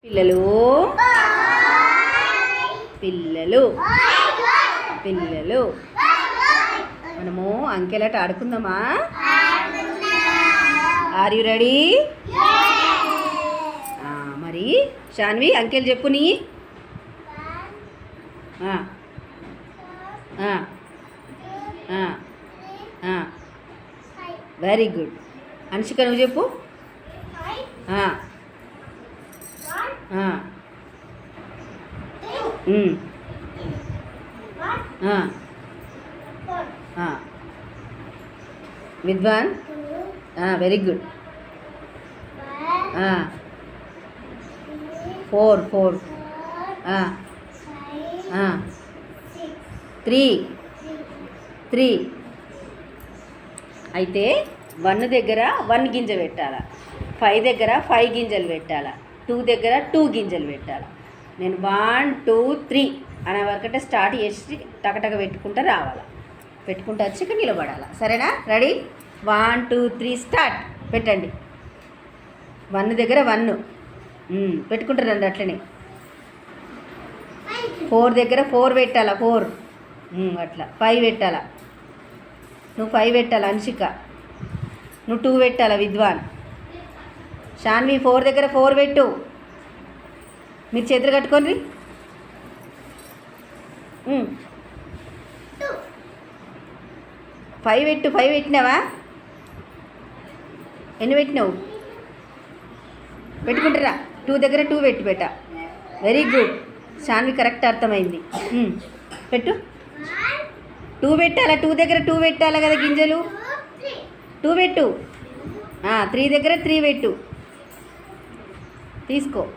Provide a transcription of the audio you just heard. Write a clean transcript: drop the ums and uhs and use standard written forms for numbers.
పిల్లలు పిల్లలు పిల్లలు మనము అంకెలాట ఆడుకుందామా? Are you ready? మరి షాన్వి అంకెలు చెప్పు నీ. Very good. అనుషిక నువ్వు చెప్పు. విద్వాన్ వెరీ గుడ్. 4 3 అయితే 1 దగ్గర 1 గింజ పెట్టాలా, 5 దగ్గర 5 గింజలు పెట్టాలా, 2 దగ్గర 2 గింజలు పెట్టాలా. నేను 1 2 3 అనే వరకంటే స్టార్ట్ చేసి టకటక పెట్టుకుంటూ రావాలా, పెట్టుకుంటూ వచ్చి ఇక్కడ నిలబడాలా. సరేనా? రెడీ? 1 2 3 స్టార్ట్. పెట్టండి. 1 దగ్గర 1 పెట్టుకుంటారండి. అట్లనే 4 దగ్గర 4 పెట్టాలా, 4 అట్లా. 5 పెట్టాలా, నువ్వు 5 పెట్టాలా. అనుషిక నువ్వు 2 పెట్టాలా. విద్వాన్ షాన్వి 4 దగ్గర 4 పెట్టు. మీరు చేతులు కట్టుకోండి. 5 పెట్టు. 5 పెట్టినావా? ఎన్ని పెట్టినావు? పెట్టుకుంటారా? 2 దగ్గర 2 పెట్టు. Very good. షాన్వి కరెక్ట్ అర్థమైంది. పెట్టు. 2 పెట్టాలా, 2 దగ్గర 2 పెట్టాలా కదా గింజలు. 2 పెట్టు. 3 దగ్గర 3 పెట్టు. తీసుకో.